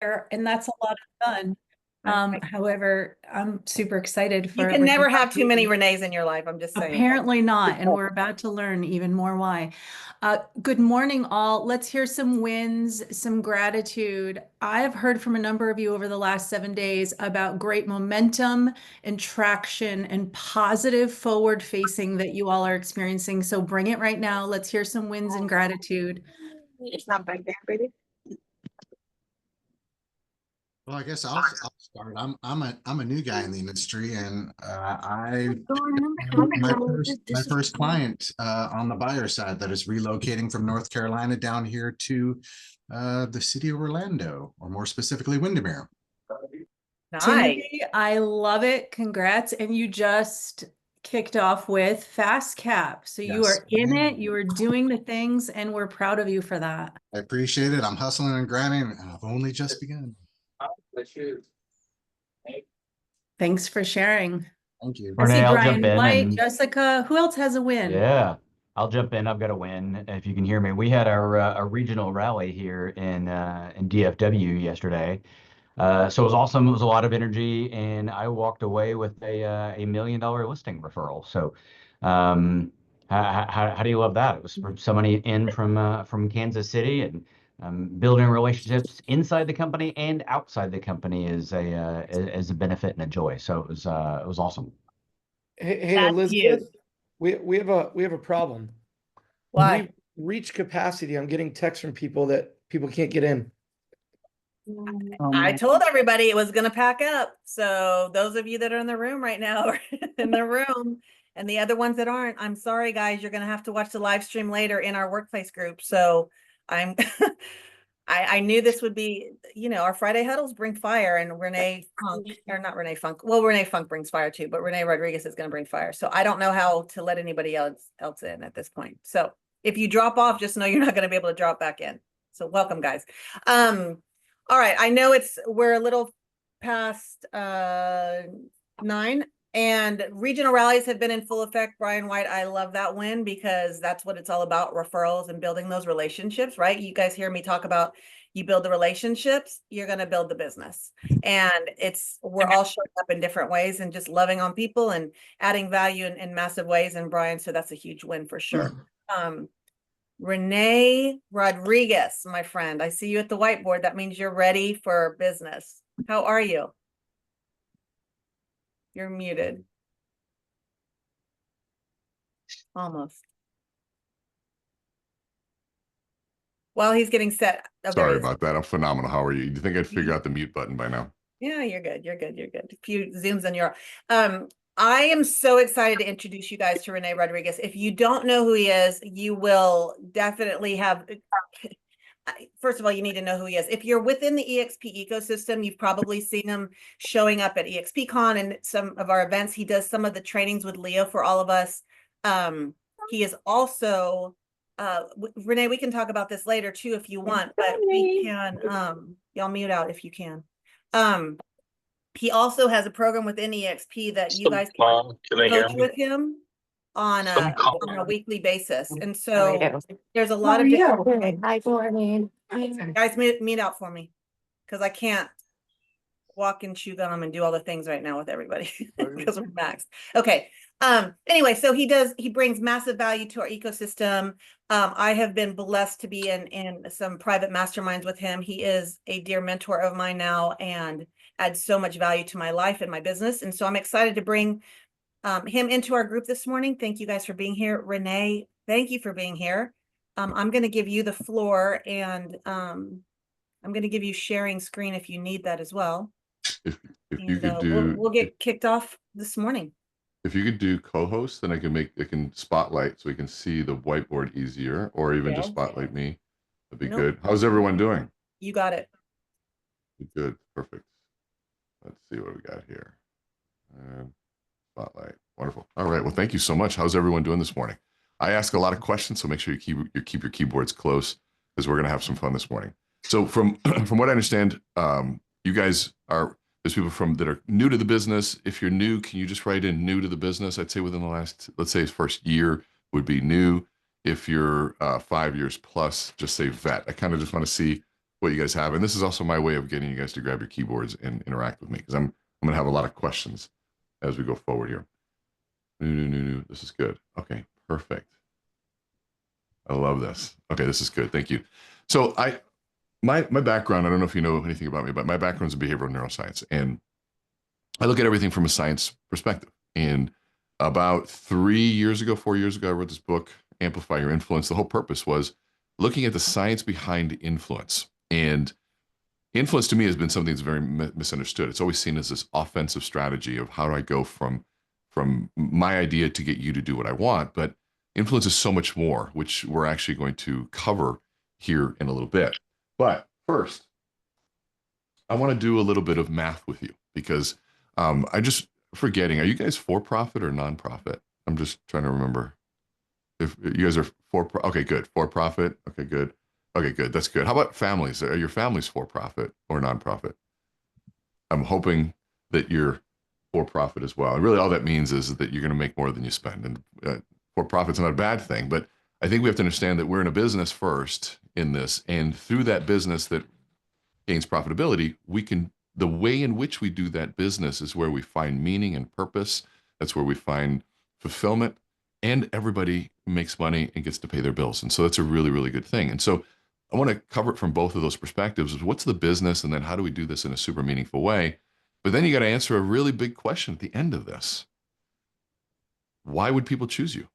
and that's a lot of fun. However, I'm super excited You for can everything. never have too many Renees in your life. I'm just saying. Apparently not, and we're about to learn even more why. Good morning, all. Let's hear some wins, some gratitude. I have heard from a number of you over the last 7 days about great momentum and traction and positive forward facing that you all are experiencing. So bring it right now. Let's hear some wins and gratitude. It's not back there, baby. Well, I guess I'll start. I'm a new guy in the industry, and I my first client on the buyer side that is relocating from North Carolina down here to the city of Orlando, or more specifically, Windermere. Nice. Timothy, I love it. Congrats. And you just kicked off with Fast Cap. So you Yes. are in it, you are doing the things, and we're proud of you for that. I appreciate it. I'm hustling and grinding, and I've only just begun. Thanks for sharing. Thank you. I see Renee, I'll Brian jump in White, and Jessica. Who else has a win? yeah, I'll jump in. I've got a win. If you can hear me, we had our regional rally here in DFW yesterday. So it was awesome. It was a lot of energy, and I walked away with a $1 million listing referral. So, how do you love that? It was from somebody in from Kansas City, and building relationships inside the company and outside the company is a benefit and a joy. So it was awesome. Hey, That's Elizabeth, huge. we have a problem. Why? We've reached capacity. I'm getting texts from people that people can't get in. I told everybody it was going to pack up. So those of you that are in the room right now are in the room, and the other ones that aren't, I'm sorry, guys. You're going to have to watch the live stream later in our workplace group. So I'm, I knew this would be, our Friday huddles bring fire, and Renee Funk, or not Renee Funk. Well, Renee Funk brings fire too, but Rene Rodriguez is going to bring fire. So I don't know how to let anybody else in at this point. So if you drop off, just know you're not going to be able to drop back in. So welcome, guys. All right, I know we're a little past 9, and regional rallies have been in full effect. Brian White, I love that win, because that's what it's all about, referrals and building those relationships, right? You guys hear me talk about, you build the relationships, you're going to build the business. And we're all showing up in different ways and just loving on people and adding value in massive ways. And Brian, so that's a huge win for sure. Rene Rodriguez, my friend, I see you at the whiteboard. That means you're ready for business. How are you? You're muted. Almost. Well, he's getting set. Oh, sorry about that. I'm phenomenal. How are you? You think I'd figure out the mute button by now? Yeah, you're good. You're good. You're good. A few zooms on your, I am so excited to introduce you guys to Rene Rodriguez. If you don't know who he is, you will definitely have, first of all, you need to know who he is. If you're within the EXP ecosystem, you've probably seen him showing up at EXPCon and some of our events. He does some of the trainings with Leo for all of us. He is also, Rene, we can talk about this later too if you want, but we can, y'all mute out if you can. He also has a program within EXP that you guys can coach with him on a weekly basis. And so there's a lot of different. Guys, mute out for me, because I can't walk and chew gum and do all the things right now with everybody because we're maxed. Okay. Anyway, so he brings massive value to our ecosystem. I have been blessed to be in some private masterminds with him. He is a dear mentor of mine now and adds so much value to my life and my business. And so I'm excited to bring him into our group this morning. Thank you guys for being here. Rene, thank you for being here. I'm going to give you the floor, and I'm going to give you sharing screen if you need that as well. If you could do, we'll get kicked off this morning. If you could do co-host, then I can spotlight so we can see the whiteboard easier, or even just spotlight me. That'd be good. How's everyone doing? You got it. Good. Perfect. Let's see what we got here. And spotlight. Wonderful. All right. Well, thank you so much. How's everyone doing this morning? I ask a lot of questions, so make sure you keep your keyboards close, because we're going to have some fun this morning. So from what I understand, you guys there's people that are new to the business. If you're new, can you just write in new to the business? I'd say within the last, let's say first year would be new. If you're 5 years plus, just say vet. I kind of just want to see what you guys have. And this is also my way of getting you guys to grab your keyboards and interact with me, because I'm going to have a lot of questions as we go forward here. This is good. Okay, perfect. I love this. Okay, this is good. Thank you. So my background, I don't know if you know anything about me, but my background is in behavioral neuroscience. And I look at everything from a science perspective. And about 4 years ago, I wrote this book, Amplify Your Influence. The whole purpose was looking at the science behind influence. And influence to me has been something that's very misunderstood. It's always seen as this offensive strategy of how do I go from my idea to get you to do what I want. But influence is so much more, which we're actually going to cover here in a little bit. But first, I want to do a little bit of math with you, because I just forgetting, are you guys for profit or nonprofit? I'm just trying to remember. If you guys are okay, good. For profit. Okay, good. Okay, good. That's good. How about families? Are your families for profit or nonprofit? I'm hoping that you're for profit as well. And really all that means is that you're going to make more than you spend. And for profit's not a bad thing, but I think we have to understand that we're in a business first in this. And through that business that gains profitability, the way in which we do that business is where we find meaning and purpose. That's where we find fulfillment, and everybody makes money and gets to pay their bills. And so that's a really, really good thing. And so I want to cover it from both of those perspectives. What's the business? And then how do we do this in a super meaningful way? But then you got to answer a really big question at the end of this. Why would people choose you?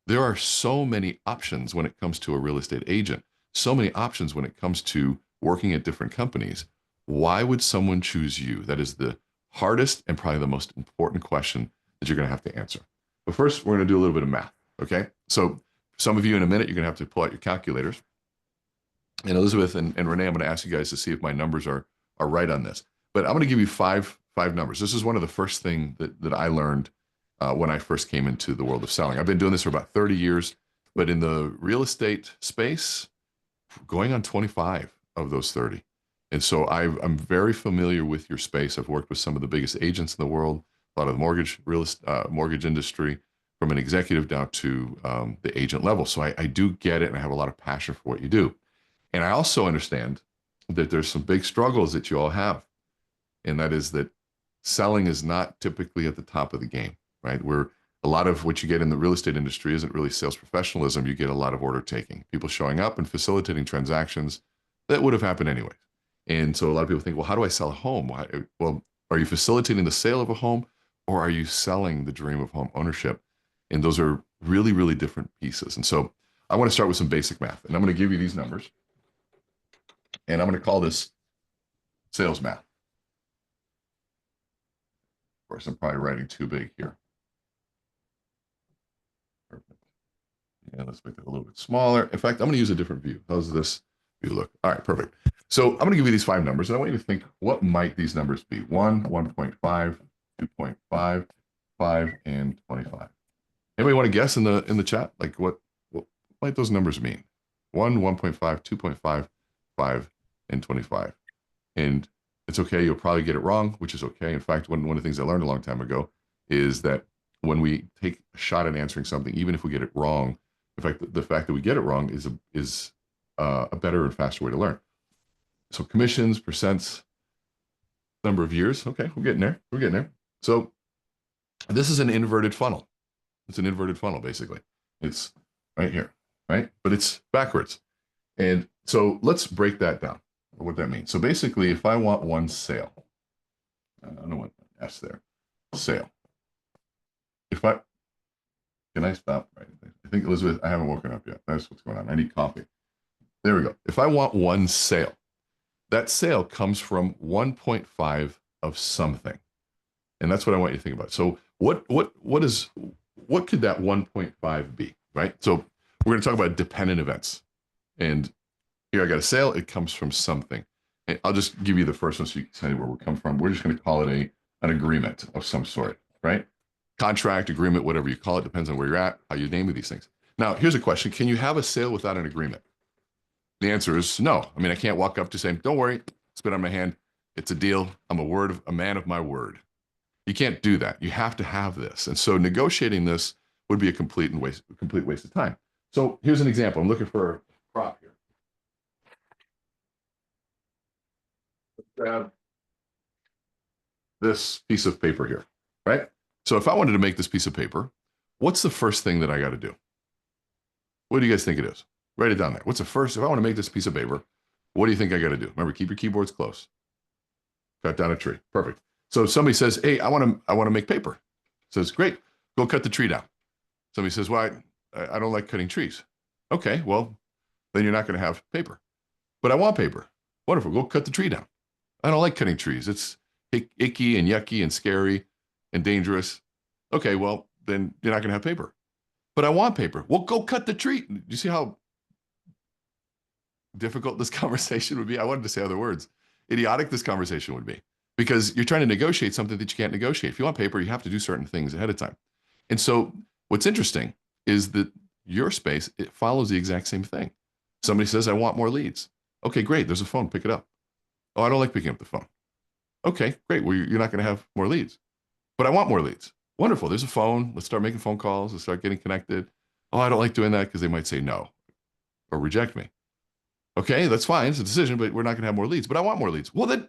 There are so many options when it comes to a real estate agent, so many options when it comes to working at different companies. Why would someone choose you? That is the hardest and probably the most important question that you're going to have to answer. But first, we're going to do a little bit of math, okay? So some of you in a minute, you're going to have to pull out your calculators. And Elizabeth and Renee, I'm going to ask you guys to see if my numbers are right on this. But I'm going to give you five numbers. This is one of the first things that I learned when I first came into the world of selling. I've been doing this for about 30 years, but in the real estate space, going on 25 of those 30. And so I'm very familiar with your space. I've worked with some of the biggest agents in the world, a lot of the mortgage industry, from an executive down to the agent level. So I do get it, and I have a lot of passion for what you do. And I also understand that there's some big struggles that you all have. And that is that selling is not typically at the top of the game, right? Where a lot of what you get in the real estate industry isn't really sales professionalism. You get a lot of order taking, people showing up and facilitating transactions that would have happened anyway. And so a lot of people think, well, how do I sell a home? Well, are you facilitating the sale of a home, or are you selling the dream of home ownership? And those are really, really different pieces. And so I want to start with some basic math, and I'm going to give you these numbers, and I'm going to call this sales math. Of course, I'm probably writing too big here. Perfect. Yeah, let's make it a little bit smaller. In fact, I'm going to use a different view. How's this view look? All right, perfect. So I'm going to give you these 5 numbers, and I want you to think, what might these numbers be? 1, 1.5, 2.5, 5, and 25. Anybody want to guess in the chat? Like what might those numbers mean? 1, 1.5, 2.5, 5, and 25. And it's okay. You'll probably get it wrong, which is okay. In fact, one of the things I learned a long time ago is that when we take a shot at answering something, even if we get it wrong, the fact that we get it wrong is a better and faster way to learn. So commissions, percents, number of years. Okay, we're getting there. We're getting there. So this is an inverted funnel. It's an inverted funnel, basically. It's right here, right? But it's backwards. And so let's break that down, or what that means. So basically, if I want one sale, I don't know what S there, sale. Can I stop? Right. I think, Elizabeth, I haven't woken up yet. That's what's going on. I need coffee. There we go. If I want one sale, that sale comes from 1.5 of something. And that's what I want you to think about. So what could that 1.5 be, right? So we're going to talk about dependent events. And here I got a sale. It comes from something. And I'll just give you the first one so you can tell you where we come from. We're just going to call it an agreement of some sort, right? Contract, agreement, whatever you call it, depends on where you're at, how you name these things. Now, here's a question. Can you have a sale without an agreement? The answer is no. I mean, I can't walk up to saying, don't worry, spit on my hand. It's a deal. I'm a man of my word. You can't do that. You have to have this. And so negotiating this would be a complete waste of time. So here's an example. I'm looking for a prop here. grab this piece of paper here, right? So if I wanted to make this piece of paper, what's the first thing that I got to do? What do you guys think it is? Write it down there. What's the first, if I want to make this piece of paper, what do you think I got to do? Remember, keep your keyboards close. Cut down a tree. Perfect. So if somebody says, hey, I want to make paper. Says, great, go cut the tree down. Somebody says, well, I don't like cutting trees. Okay, well, then you're not going to have paper. But I want paper. Wonderful, go cut the tree down. I don't like cutting trees. It's icky and yucky and scary and dangerous. Okay, well, then you're not going to have paper. But I want paper. Well, go cut the tree. Do you see how difficult this conversation would be? I wanted to say other words. Idiotic this conversation would be, because you're trying to negotiate something that you can't negotiate. If you want paper, you have to do certain things ahead of time. And so what's interesting is that your space, it follows the exact same thing. Somebody says, I want more leads. Okay, great. There's a phone. Pick it up. Oh, I don't like picking up the phone. Okay, great. Well, you're not going to have more leads. But I want more leads. Wonderful. There's a phone. Let's start making phone calls. Let's start getting connected. Oh, I don't like doing that because they might say no or reject me. Okay, that's fine. It's a decision, but we're not going to have more leads. But I want more leads. Well, then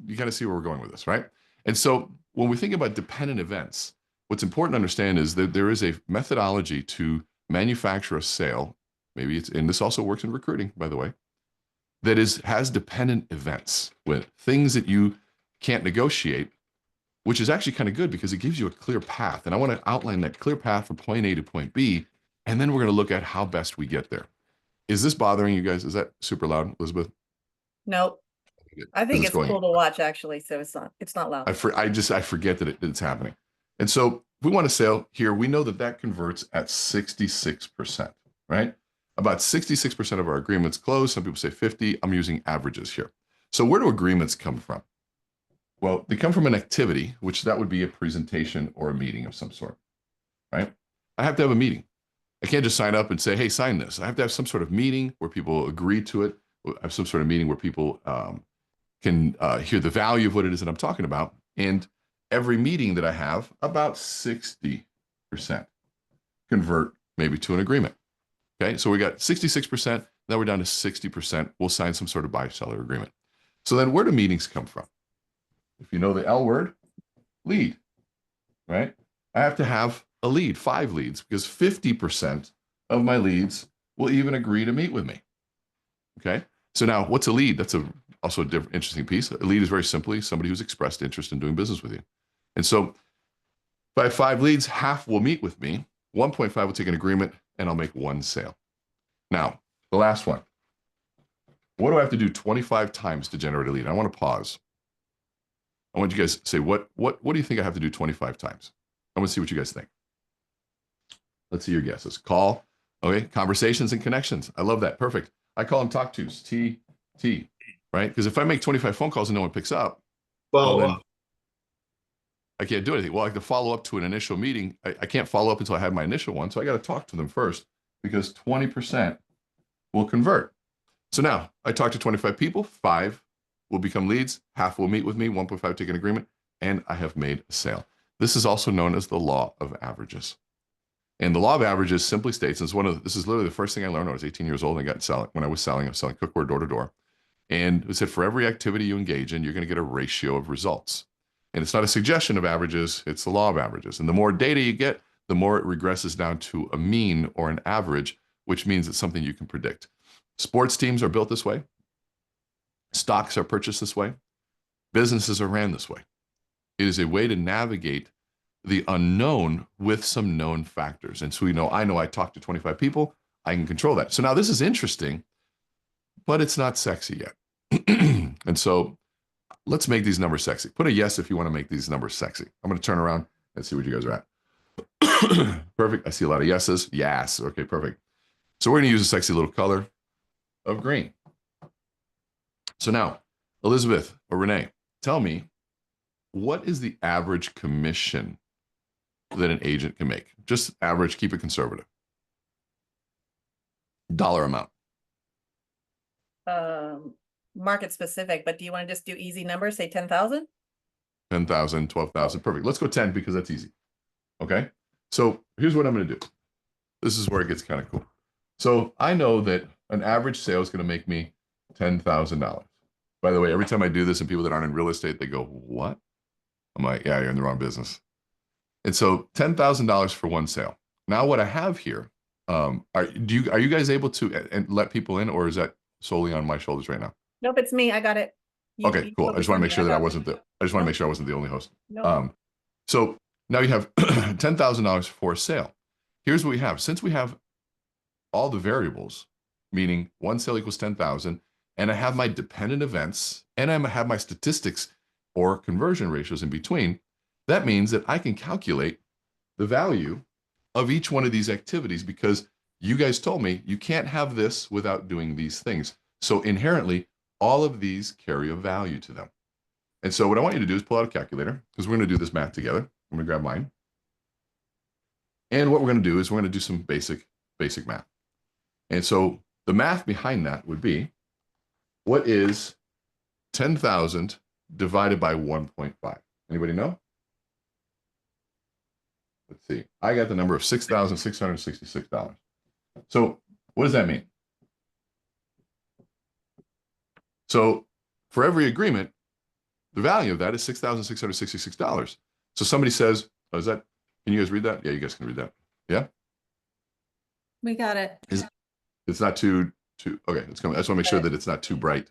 you kind of see where we're going with this, right? And so when we think about dependent events, what's important to understand is that there is a methodology to manufacture a sale. Maybe it's, and this also works in recruiting, by the way, that has dependent events with things that you can't negotiate, which is actually kind of good because it gives you a clear path. And I want to outline that clear path from point A to point B, and then we're going to look at how best we get there. Is this bothering you guys? Is that super loud, Elizabeth? Nope. I think it's going cool to watch, actually, so it's not loud. I forget that it's happening. And so if we want a sale here, we know that converts at 66%, right? About 66% of our agreements close. Some people say 50. I'm using averages here. So where do agreements come from? Well, they come from an activity, which that would be a presentation or a meeting of some sort, right? I have to have a meeting. I can't just sign up and say, hey, sign this. I have to have some sort of meeting where people agree to it. I have some sort of meeting where people can hear the value of what it is that I'm talking about. And every meeting that I have, about 60% convert maybe to an agreement. Okay, so we got 66%, now we're down to 60%. We'll sign some sort of buyer-seller agreement. So then where do meetings come from? If you know the L word, lead, right? I have to have a lead, 5 leads, because 50% of my leads will even agree to meet with me. Okay, so now what's a lead? That's also a different, interesting piece. A lead is very simply somebody who's expressed interest in doing business with you. And so if I have 5 leads, half will meet with me, 1.5 will take an agreement, and I'll make 1 sale. Now, the last one. What do I have to do 25 times to generate a lead? I want to pause. I want you guys to say, what do you think I have to do 25 times? I want to see what you guys think. Let's see your guesses. Call, okay, conversations and connections. I love that. Perfect. I call them talk tos, T, right? Because if I make 25 phone calls and no one picks up, well, then I can't do anything. Well, I have to follow up to an initial meeting. I can't follow up until I have my initial one. So I got to talk to them first because 20% will convert. So now I talk to 25 people, 5 will become leads, half will meet with me, 1.5 take an agreement, and I have made a sale. This is also known as the law of averages. And the law of averages simply states, and this is literally the first thing I learned when I was 18 years old and I was selling cookware door to door. And it said, for every activity you engage in, you're going to get a ratio of results. And it's not a suggestion of averages, it's the law of averages. And the more data you get, the more it regresses down to a mean or an average, which means it's something you can predict. Sports teams are built this way. Stocks are purchased this way. Businesses are ran this way. It is a way to navigate the unknown with some known factors. And so I know I talked to 25 people, I can control that. So now this is interesting, but it's not sexy yet. And so let's make these numbers sexy. Put a yes if you want to make these numbers sexy. I'm going to turn around and see what you guys are at. Perfect. I see a lot of yeses. Yes. Okay, perfect. So we're going to use a sexy little color of green. So now, Elizabeth or Renee, tell me, what is the average commission that an agent can make? Just average, keep it conservative. Dollar amount. Market specific, but do you want to just do easy numbers? Say 10,000? 10,000, 12,000. Perfect. Let's go 10 because that's easy. Okay. So here's what I'm going to do. This is where it gets kind of cool. So I know that an average sale is going to make me $10,000. By the way, every time I do this and people that aren't in real estate, they go, what? I'm like, yeah, you're in the wrong business. And so $10,000 for one sale. Now what I have here, are you guys able to and let people in, or is that solely on my shoulders right now? Nope, it's me. I got it. Okay, cool. I just want to make sure that I got it. wasn't I just want to Nope. make sure I wasn't the only host. Nope. So now you have $10,000 for a sale. Here's what we have. Since we have all the variables, meaning one sale equals 10,000, and I have my dependent events, and I have my statistics or conversion ratios in between, that means that I can calculate the value of each one of these activities, because you guys told me you can't have this without doing these things. So inherently, all of these carry a value to them. And so what I want you to do is pull out a calculator, because we're going to do this math together. I'm going to grab mine. And what we're going to do is we're going to do some basic math. And so the math behind that would be, what is 10,000 divided by 1.5? Anybody know? Let's see. I got the number of $6,666. So what does that mean? So for every agreement, the value of that is $6,666. So somebody says, oh, is that, can you guys read that? Yeah, you guys can read that. Yeah? We got it. It's not too, okay, it's coming. I just want to make sure that it's not too bright.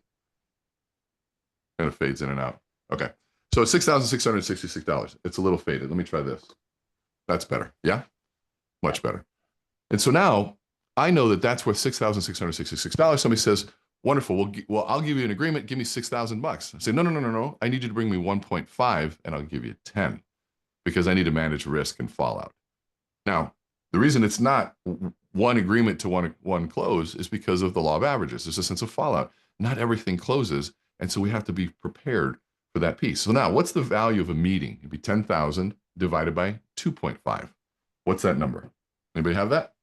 Kind of fades in and out. Okay. So it's $6,666. It's a little faded. Let me try this. That's better. Yeah? Much better. And so now I know that that's worth $6,666. Somebody says, wonderful. Well, I'll give you an agreement. Give me $6,000. I say, no. I need you to bring me 1.5 and I'll give you 10, because I need to manage risk and fallout. Now, the reason it's not one agreement to one close is because of the law of averages. There's a sense of fallout. Not everything closes. And so we have to be prepared for that piece. So now what's the value of a meeting? It'd be 10,000 divided by 2.5. What's that number? Anybody have that?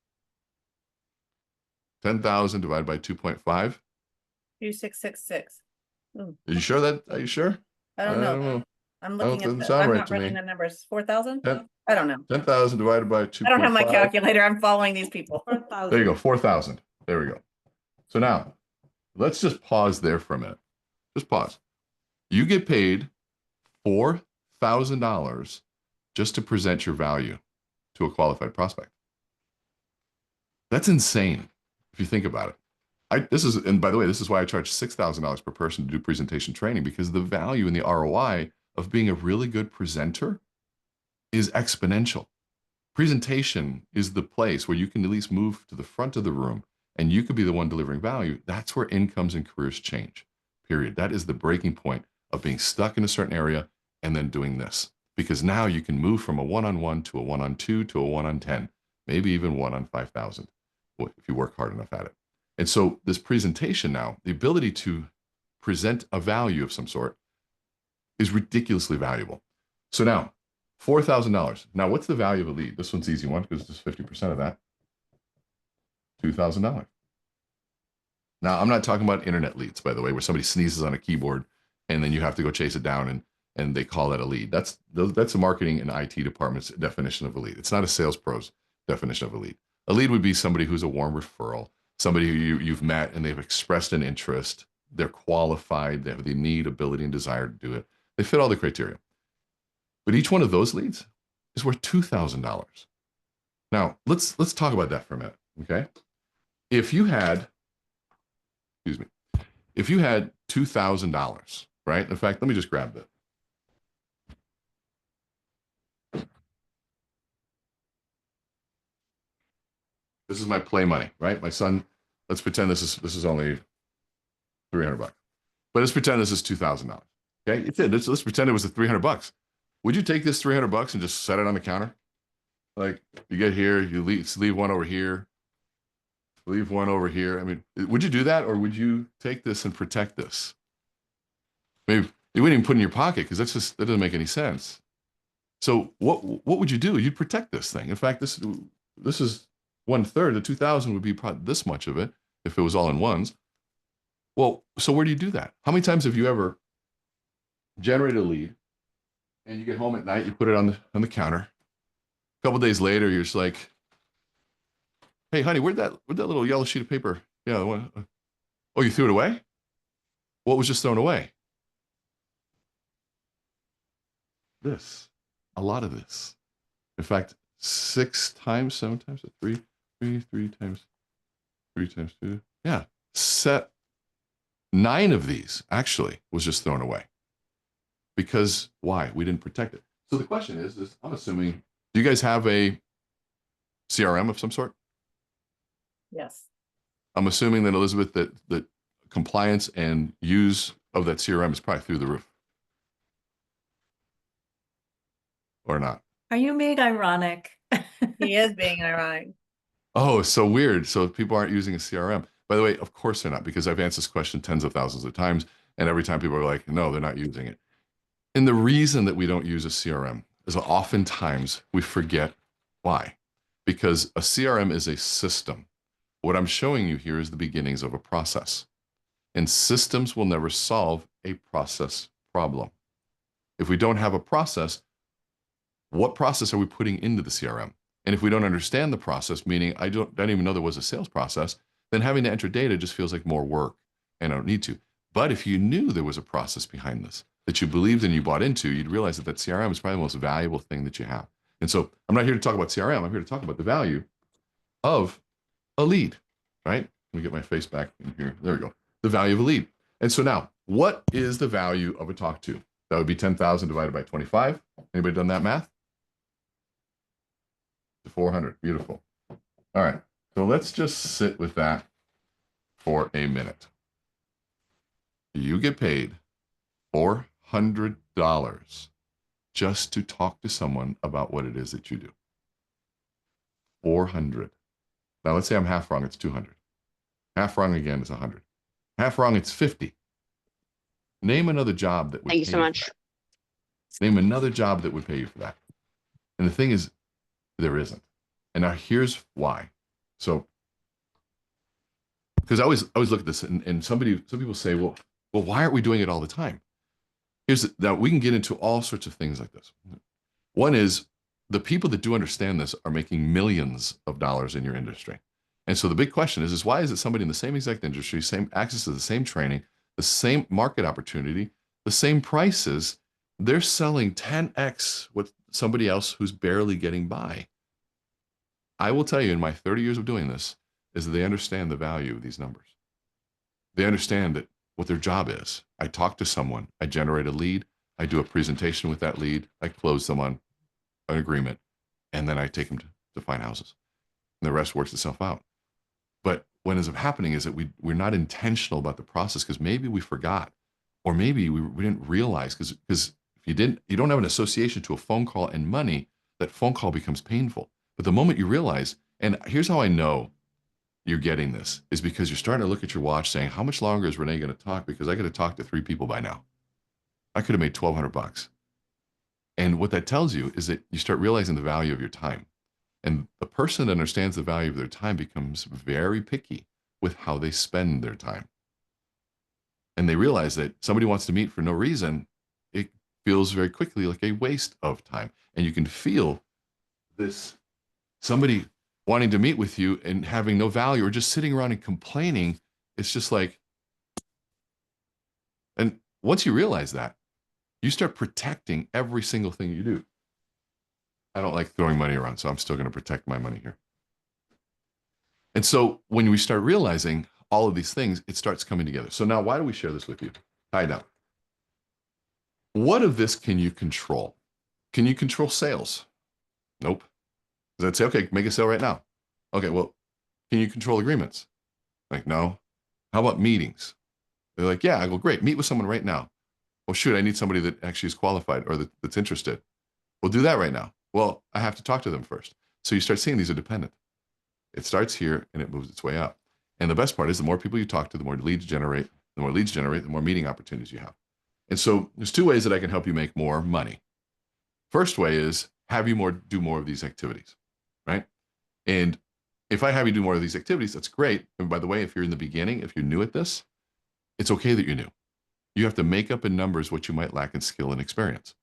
10,000 divided by 2.5. 2666. Are you sure that? Are you sure? I don't know. I'm looking at doesn't the, sound I'm right not to running me. the numbers. 4,000? Ten- I don't know. 10,000 divided by 2.5. I don't have my calculator. I'm following these people. There you go, 4,000. There we go. So now, let's just pause there for a minute. Just pause. You get paid $4,000 just to present your value to a qualified prospect. That's insane if you think about it. And by the way, this is why I charge $6,000 per person to do presentation training, because the value and the ROI of being a really good presenter is exponential. Presentation is the place where you can at least move to the front of the room and you could be the one delivering value. That's where incomes and careers change, period. That is the breaking point of being stuck in a certain area and then doing this, because now you can move from a one-on-one to a one-on-2 to a one-on-10, maybe even one on 5,000 if you work hard enough at it. And so this presentation now, the ability to present a value of some sort, is ridiculously valuable. So now, $4,000. Now, what's the value of a lead? This one's an easy one because it's 50% of that. $2,000. Now, I'm not talking about internet leads, by the way, where somebody sneezes on a keyboard and then you have to go chase it down and they call that a lead. That's a marketing and IT department's definition of a lead. It's not a sales pro's definition of a lead. A lead would be somebody who's a warm referral, somebody who you've met and they've expressed an interest. They're qualified. They have the need, ability, and desire to do it. They fit all the criteria. But each one of those leads is worth $2,000. Now, let's talk about that for a minute, okay? If you had $2,000, right? In fact, let me just grab that. This is my play money, right? My son, let's pretend this is only $300, but let's pretend this is $2,000. Okay, let's pretend it was $300. Would you take this $300 and just set it on the counter? Like you get here, you leave one over here, leave one over here. I mean, would you do that, or would you take this and protect this? Maybe you wouldn't even put it in your pocket, because that doesn't make any sense. So what would you do? You'd protect this thing. In fact, this is 1/3. The 2,000 would be probably this much of it if it was all in ones. Well, so where do you do that? How many times have you ever generated a lead and you get home at night, you put it on the counter. A couple of days later, you're just like, "Hey, honey, where'd that little yellow sheet of paper? Yeah, the one. Oh, you threw it away? What was just thrown away? This, a lot of this. In fact, 6 times, 7 times, 3 times 3 times 2. Yeah, 9 of these actually was just thrown away. Because why? We didn't protect it. So the question is I'm assuming, do you guys have a CRM of some sort? Yes. I'm assuming that Elizabeth, that compliance and use of that CRM is probably through the roof. Or not? Are you being ironic? He is being ironic. Oh, so weird. So people aren't using a CRM. By the way, of course they're not, because I've answered this question tens of thousands of times, and every time people are like, no, they're not using it. And the reason that we don't use a CRM is oftentimes we forget why. Because a CRM is a system. What I'm showing you here is the beginnings of a process. And systems will never solve a process problem. If we don't have a process, what process are we putting into the CRM? And if we don't understand the process, meaning I don't even know there was a sales process, then having to enter data just feels like more work, and I don't need to. But if you knew there was a process behind this that you believed and you bought into, you'd realize that CRM is probably the most valuable thing that you have. And so I'm not here to talk about CRM. I'm here to talk about the value of a lead, right? Let me get my face back in here. There we go. The value of a lead. And so now, what is the value of a talk to? That would be 10,000 divided by 25. Anybody done that math? 400. Beautiful. All right. So let's just sit with that for a minute. You get paid $400 just to talk to someone about what it is that you do. 400. Now let's say I'm half wrong, it's 200. Half wrong again is 100. Half wrong, it's 50. Name another job that would Thank you pay so you much. for that. Name another job that would pay you for that. And the thing is, there isn't. And now here's why. So, because I always look at this, and some people say, well, why aren't we doing it all the time? Now we can get into all sorts of things like this. One is the people that do understand this are making millions of dollars in your industry. And so the big question is why is it somebody in the same exact industry, same access to the same training, the same market opportunity, the same prices, they're selling 10x what somebody else who's barely getting by? I will tell you, in my 30 years of doing this, is that they understand the value of these numbers. They understand that what their job is. I talk to someone, I generate a lead, I do a presentation with that lead, I close them on an agreement, and then I take them to find houses. And the rest works itself out. But what ends up happening is that we're not intentional about the process because maybe we forgot, or maybe we didn't realize, because if you don't have an association to a phone call and money, that phone call becomes painful. But the moment you realize, and here's how I know you're getting this, is because you're starting to look at your watch saying, how much longer is Rene going to talk? Because I got to talk to 3 people by now. I could have made $1,200. And what that tells you is that you start realizing the value of your time. And the person that understands the value of their time becomes very picky with how they spend their time. And they realize that somebody wants to meet for no reason, it feels very quickly like a waste of time. And you can feel this, somebody wanting to meet with you and having no value, or just sitting around and complaining. It's just like, and once you realize that, you start protecting every single thing you do. I don't like throwing money around, so I'm still going to protect my money here. And so when we start realizing all of these things, it starts coming together. So now why do we share this with you? Tie down. What of this can you control? Can you control sales? Nope. Does that say, okay, make a sale right now? Okay, well, can you control agreements? Like, no. How about meetings? They're like, yeah. I go, great, meet with someone right now. Well, shoot, I need somebody that actually is qualified or that's interested. We'll do that right now. Well, I have to talk to them first. So you start seeing these are dependent. It starts here and it moves its way up. And the best part is the more people you talk to, the more leads generate, the more meeting opportunities you have. And so there's 2 ways that I can help you make more money. First way is have you do more of these activities, right? And if I have you do more of these activities, that's great. And by the way, if you're in the beginning, if you're new at this, it's okay that you're new. You have to make up in numbers what you might lack in skill and experience.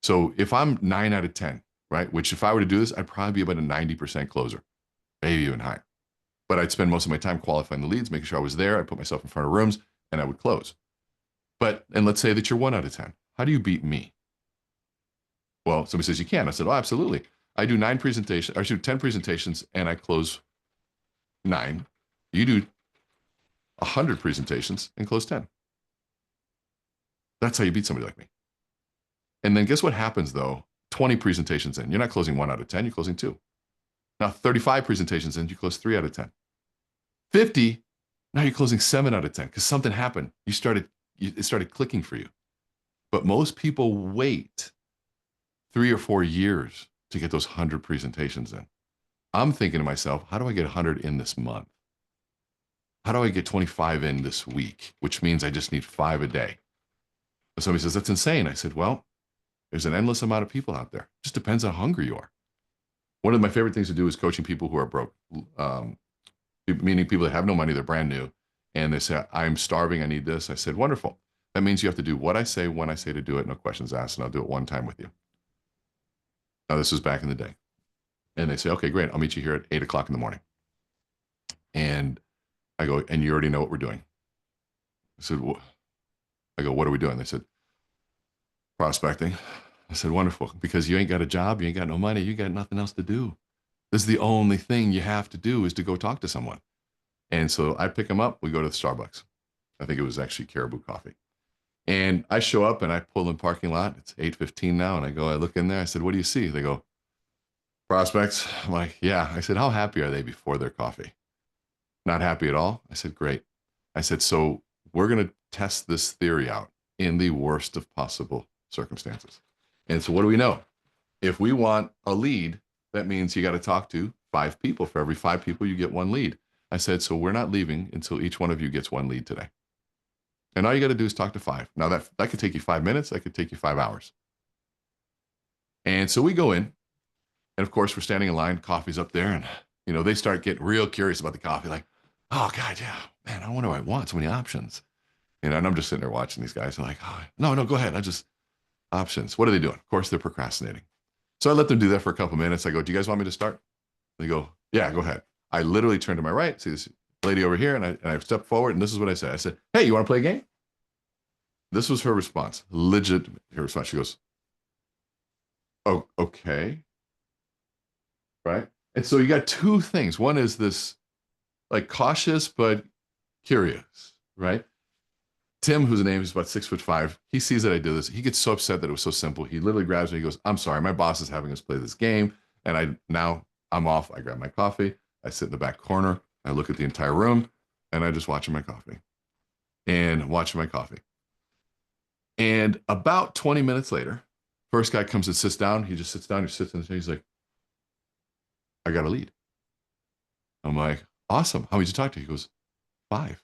So if I'm 9 out of 10, right? Which if I were to do this, I'd probably be about a 90% closer, maybe even higher. But I'd spend most of my time qualifying the leads, making sure I was there. I'd put myself in front of rooms and I would close. And let's say that you're 1 out of 10. How do you beat me? Well, somebody says you can. I said, oh, absolutely. I do 9 presentations, I shoot 10 presentations and I close 9. You do 100 presentations and close 10. That's how you beat somebody like me. And then guess what happens though? 20 presentations in, you're not closing 1 out of 10, you're closing 2. Now 35 presentations in, you close 3 out of 10. 50, now you're closing 7 out of 10 because something happened. It started clicking for you. But most people wait 3 or 4 years to get those 100 presentations in. I'm thinking to myself, how do I get 100 in this month? How do I get 25 in this week? Which means I just need 5 a day. And somebody says, that's insane. I said, well, there's an endless amount of people out there. It just depends on how hungry you are. One of my favorite things to do is coaching people who are broke, meaning people that have no money, they're brand new, and they say, I'm starving, I need this. I said, wonderful. That means you have to do what I say when I say to do it, no questions asked, and I'll do it one time with you. Now, this was back in the day. And they say, okay, great, I'll meet you here at 8 o'clock in the morning. And I go, and you already know what we're doing. I said, I go, what are we doing? They said, prospecting. I said, wonderful, because you ain't got a job, you ain't got no money, you got nothing else to do. This is the only thing you have to do is to go talk to someone. And so I pick them up, we go to the Starbucks. I think it was actually Caribou Coffee. And I show up and I pull in the parking lot. It's 8:15 now. And I look in there. I said, what do you see? They go, prospects. I'm like, yeah. I said, how happy are they before their coffee? Not happy at all. I said, great. I said, so we're going to test this theory out in the worst of possible circumstances. And so what do we know? If we want a lead, that means you got to talk to 5 people. For every 5 people, you get 1 lead. I said, so we're not leaving until each one of you gets 1 lead today. And all you got to do is talk to 5. Now that could take you 5 minutes. That could take you 5 hours. And so we go in, and of course we're standing in line. Coffee's up there, and they start getting real curious about the coffee. Like, oh God, yeah, man, I wonder what I want. So many options. And I'm just sitting there watching these guys. They're like, oh, no, go ahead. Options. What are they doing? Of course, they're procrastinating. So I let them do that for a couple minutes. I go, do you guys want me to start? They go, yeah, go ahead. I literally turn to my right, see this lady over here, and I step forward, and this is what I said. I said, hey, you want to play a game? This was her response. Legit, her response. She goes, oh, okay. Right? And so you got 2 things. One is this like cautious but curious, right? Tim, whose name is about 6'5", he sees that I did this. He gets so upset that it was so simple. He literally grabs me. He goes, I'm sorry, my boss is having us play this game. And I'm off. I grab my coffee. I sit in the back corner. I look at the entire room, and I just watching my coffee. And about 20 minutes later, first guy comes and sits down. He just sits down. He sits in the chair. He's like, I got a lead. I'm like, awesome. How many did you talk to? He goes, 5.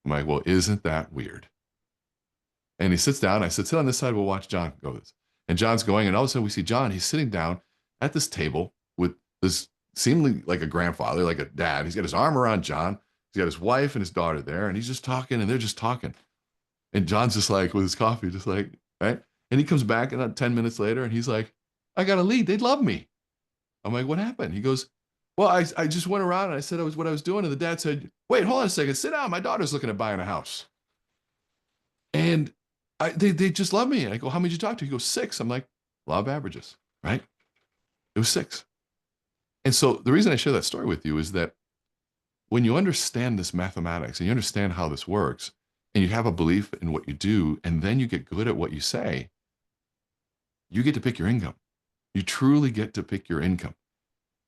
I'm like, well, isn't that weird? And he sits down. I said, sit on this side. We'll watch John go this. And John's going. And all of a sudden we see John. He's sitting down at this table with this seemingly like a grandfather, like a dad. He's got his arm around John. He's got his wife and his daughter there. And he's just talking, and they're just talking. And John's just like with his coffee, just like, right? And he comes back and 10 minutes later, and he's like, I got a lead. They'd love me. I'm like, what happened? He goes, well, I just went around and I said what I was doing. And the dad said, wait, hold on a second. Sit down. My daughter's looking at buying a house. And they just love me. And I go, how many did you talk to? He goes, 6. I'm like, law of averages, right? It was 6. And so the reason I share that story with you is that when you understand this mathematics and you understand how this works, and you have a belief in what you do, and then you get good at what you say, you get to pick your income. You truly get to pick your income.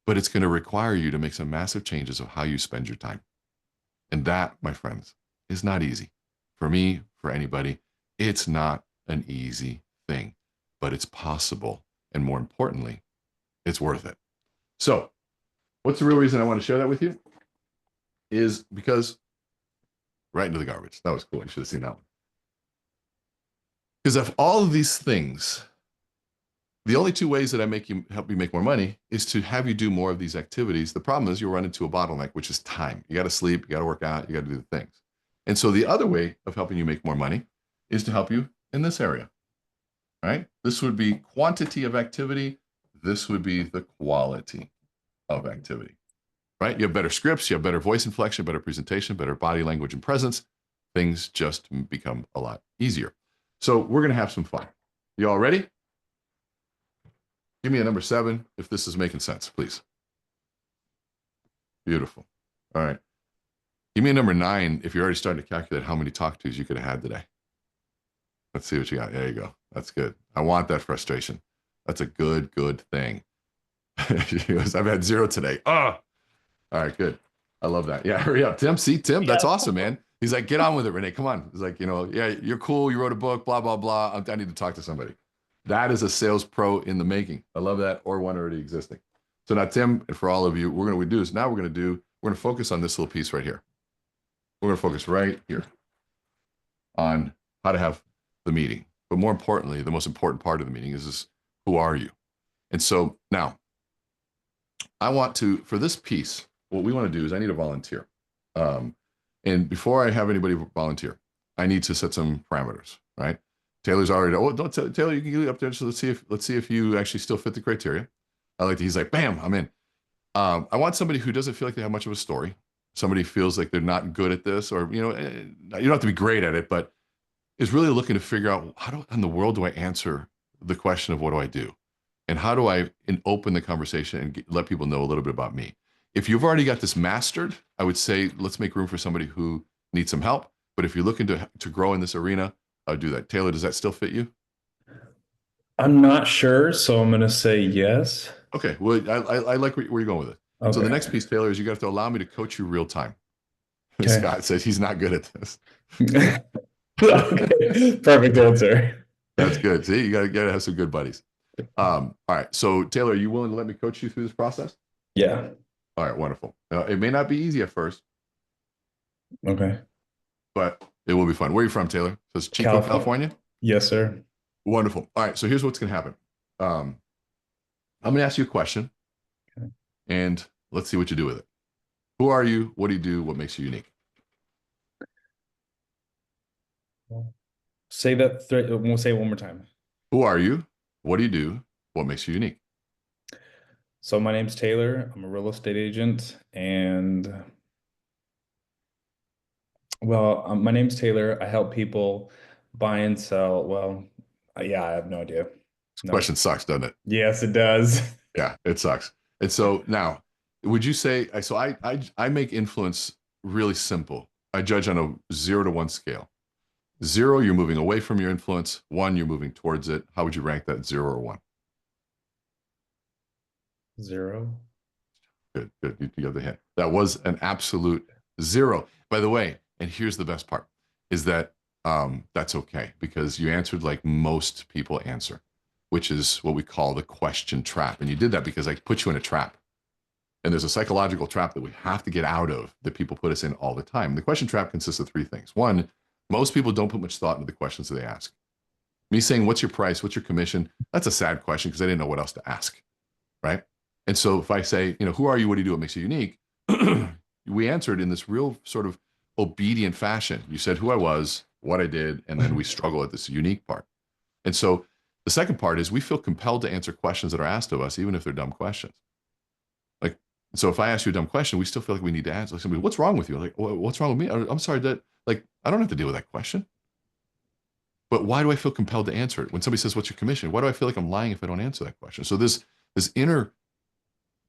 But it's going to require you to make some massive changes of how you spend your time. And that, my friends, is not easy. For me, for anybody, it's not an easy thing, but it's possible. And more importantly, it's worth it. So what's the real reason I want to share that with you? Is because right into the garbage. That was cool. You should have seen that one. Because of all of these things, the only 2 ways that I help you make more money is to have you do more of these activities. The problem is you'll run into a bottleneck, which is time. You got to sleep, you got to work out, you got to do the things. And so the other way of helping you make more money is to help you in this area, right? This would be quantity of activity. This would be the quality of activity, right? You have better scripts, you have better voice inflection, better presentation, better body language and presence. things just become a lot easier. So we're going to have some fun. You all ready? Give me a number 7 if this is making sense, please. Beautiful. All right. Give me a number 9 if you're already starting to calculate how many talk tos you could have had today. Let's see what you got. There you go. That's good. I want that frustration. That's a good thing. She goes, I've had 0 today. Oh, all right, good. I love that. Yeah, hurry up, Tim. See, Tim, that's awesome, man. He's like, get on with it, Rene. Come on. He's like, yeah, you're cool. You wrote a book, blah, blah, blah. I need to talk to somebody. That is a sales pro in the making. I love that, or one already existing. So now, Tim, and for all of you, we're going to focus on this little piece right here. We're going to focus right here on how to have the meeting. But more importantly, the most important part of the meeting is who are you? And so now, I want to, for this piece, what we want to do is I need a volunteer. And before I have anybody volunteer, I need to set some parameters, right? Taylor's already, don't tell Taylor, you can get up there. So let's see if you actually still fit the criteria. He's like, bam, I'm in. I want somebody who doesn't feel like they have much of a story. Somebody feels like they're not good at this, or, you don't have to be great at it, but is really looking to figure out how in the world do I answer the question of what do I do? And how do I open the conversation and let people know a little bit about me? If you've already got this mastered, I would say, let's make room for somebody who needs some help. But if you're looking to grow in this arena, I would do that. Taylor, does that still fit you? I'm not sure, so I'm going to say yes. Okay. Well, I like where you're going with it. Okay. So the next piece, Taylor, is you have to allow me to coach you real time. Okay. Scott says he's not good at this. Okay. Perfect answer. That's good. See, you gotta have some good buddies. All right. So Taylor, are you willing to let me coach you through this process? Yeah. All right. Wonderful. It may not be easy at first, Okay. but it will be fun. Where are you from, Taylor? So it's Chico, California? Yes, sir. Wonderful. All right. So here's what's going to happen. I'm going to ask you a question, okay, and let's see what you do with it. Who are you? What do you do? What makes you unique? Say that. We'll say it one more time. Who are you? What do you do? What makes you unique? So my name's Taylor. I'm a real estate agent, and my name's Taylor. I help people buy and sell. Well, yeah, I have no idea. This question sucks, doesn't it? Yes, it does. Yeah, it sucks. And so now, would you say, so I make influence really simple. I judge on a 0 to 1 scale. 0, you're moving away from your influence. 1, you're moving towards it. How would you rank that, 0 or 1? 0. Good. You got the hint. That was an absolute 0. By the way, and here's the best part, is that that's okay, because you answered like most people answer, which is what we call the question trap. And you did that because I put you in a trap. And there's a psychological trap that we have to get out of that people put us in all the time. The question trap consists of 3 things. 1, most people don't put much thought into the questions that they ask. Me saying, what's your price? What's your commission? That's a sad question because I didn't know what else to ask, right? And so if I say, who are you? What do you do? What makes you unique? We answered in this real sort of obedient fashion. You said who I was, what I did, and then we struggle at this unique part. And so the second part is we feel compelled to answer questions that are asked of us, even if they're dumb questions. Like, so if I ask you a dumb question, we still feel like we need to answer. Like somebody, what's wrong with you? Like, what's wrong with me? I'm sorry that, like, I don't have to deal with that question. But why do I feel compelled to answer it? When somebody says, what's your commission? Why do I feel like I'm lying if I don't answer that question? So this inner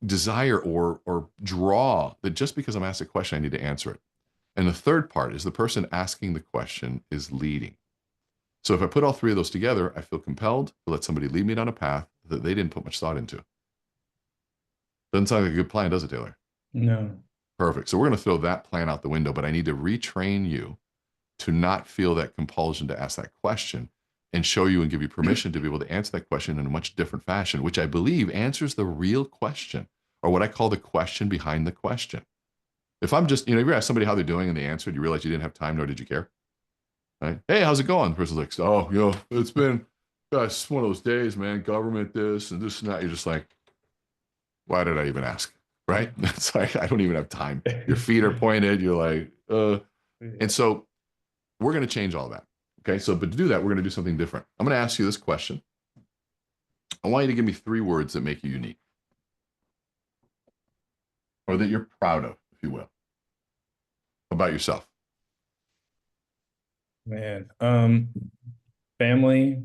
desire or draw that just because I'm asked a question, I need to answer it. And the third part is the person asking the question is leading. So if I put all 3 of those together, I feel compelled to let somebody lead me down a path that they didn't put much thought into. Doesn't sound like a good plan, does it, Taylor? No. Perfect. So we're going to throw that plan out the window, but I need to retrain you to not feel that compulsion to ask that question and show you and give you permission to be able to answer that question in a much different fashion, which I believe answers the real question, or what I call the question behind the question. If I'm just, you ask somebody how they're doing and they answered, you realize you didn't have time, nor did you care. Right? Hey, how's it going? The person's like, oh, it's been, gosh, one of those days, man, government this and this and that. You're just like, why did I even ask? Right? It's like, I don't even have time. Your feet are pointed. You're like, And so we're going to change all that. Okay. So, but to do that, we're going to do something different. I'm going to ask you this question. I want you to give me 3 words that make you unique, or that you're proud of, if you will, about yourself. Man, family,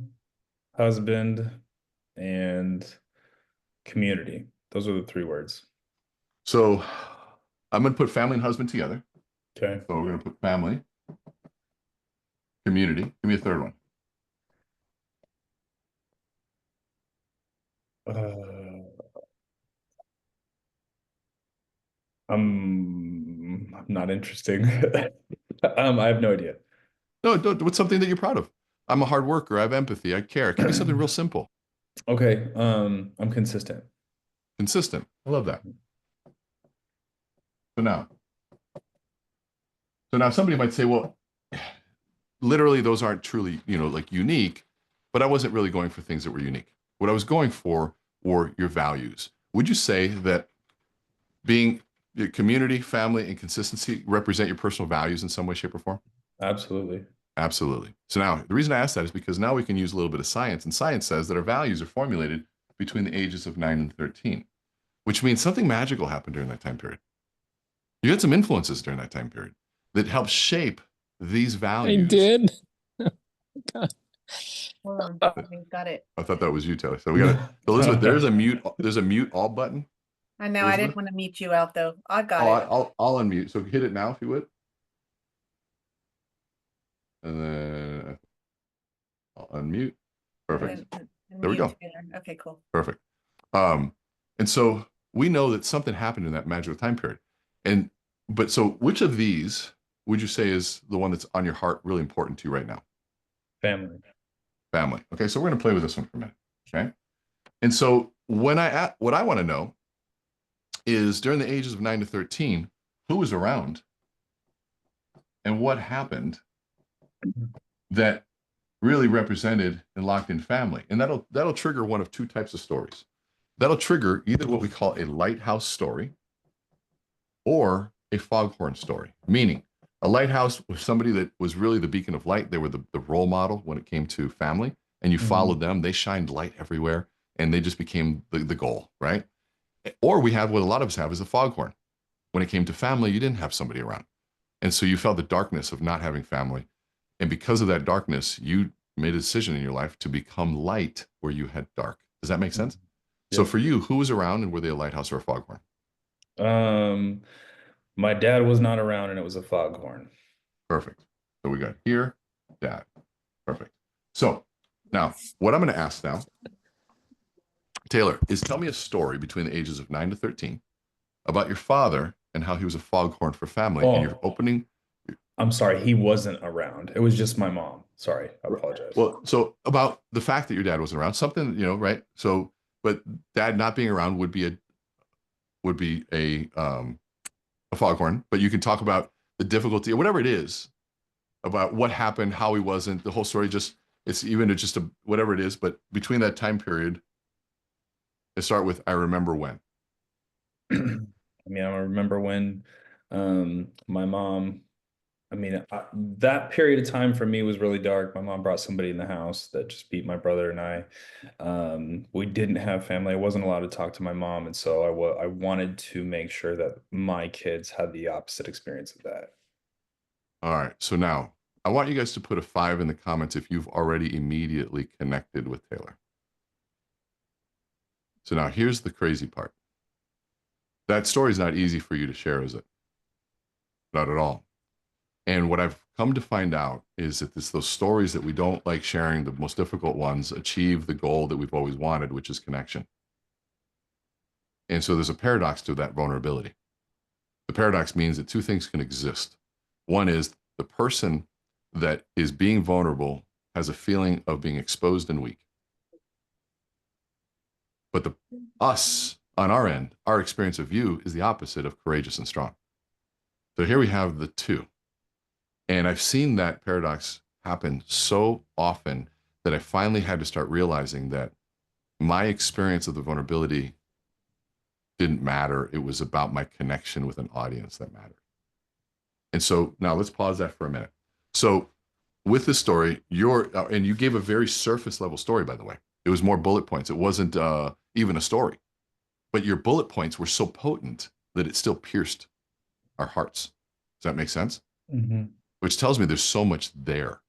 husband, and community. Those are the 3 words. So I'm going to put family and husband together. Okay. So we're going to put family, community. Give me a third one. I'm not interesting. I have no idea. No, what's something that you're proud of? I'm a hard worker. I have empathy. I care. It can be something real simple. Okay, I'm consistent. Consistent. I love that. So now somebody might say, well, literally those aren't truly, like unique, but I wasn't really going for things that were unique. What I was going for were your values. Would you say that being your community, family, and consistency represent your personal values in some way, shape, or form? Absolutely. Absolutely. So now the reason I ask that is because now we can use a little bit of science, and science says that our values are formulated between the ages of 9 and 13, which means something magical happened during that time period. You had some influences during that time period that helped shape these I values. did. Hold on, we got it. I thought that was you, Taylor. So we got it. Elizabeth, there's a mute all button. I know, I Elizabeth? didn't want to mute you out though. I got Oh, it. I'll unmute. So hit it now if you would. And then I'll unmute. Perfect. And There we mute go. together. Okay, cool. Perfect. And so we know that something happened in that magical time period. But so which of these would you say is the one that's on your heart really important to you right now? Family. Family. Okay, so we're going to play with this one for a minute. Okay. And so what I want to know is during the ages of 9 to 13, who was around and what happened that really represented and locked in family. And that'll trigger one of 2 types of stories. That'll trigger either what we call a lighthouse story or a foghorn story, meaning a lighthouse was somebody that was really the beacon of light. They were the role model when it came to family, and you followed them. They shined light everywhere, and they just became the goal, right? Or we have what a lot of us have is a foghorn. When it came to family, you didn't have somebody around. And so you felt the darkness of not having family. And because of that darkness, you made a decision in your life to become light where you had dark. Does that make sense? Yeah. So for you, who was around and were they a lighthouse or a foghorn? My dad was not around and it was a foghorn. Perfect. So we got here, dad. Perfect. So now what I'm going to ask now, Taylor, is tell me a story between the ages of 9 to 13 about your father and how he was a foghorn for family. And you're opening. I'm sorry, he wasn't around. It was just my mom. Sorry, I apologize. Well, so about the fact that your dad wasn't around, something, right? So, but dad not being around would be a foghorn, but you can talk about the difficulty or whatever it is about what happened, how he wasn't, the whole story. It's even just whatever it is, but between that time period, let's start with, I remember when. I remember when my mom, that period of time for me was really dark. My mom brought somebody in the house that just beat my brother and I. We didn't have family. I wasn't allowed to talk to my mom. And so I wanted to make sure that my kids had the opposite experience of that. All right. So now I want you guys to put a 5 in the comments if you've already immediately connected with Taylor. So now here's the crazy part. That story is not easy for you to share, is it? Not at all. And what I've come to find out is that it's those stories that we don't like sharing, the most difficult ones, achieve the goal that we've always wanted, which is connection. And so there's a paradox to that vulnerability. The paradox means that 2 things can exist. One is the person that is being vulnerable has a feeling of being exposed and weak. But us on our end, our experience of you is the opposite of courageous and strong. So here we have the 2. And I've seen that paradox happen so often that I finally had to start realizing that my experience of the vulnerability didn't matter. It was about my connection with an audience that mattered. And so now let's pause that for a minute. So with this story, and you gave a very surface level story, by the way. It was more bullet points. It wasn't even a story. But your bullet points were so potent that it still pierced our hearts. Does that make sense? Mm-hmm. Which tells me there's so much there.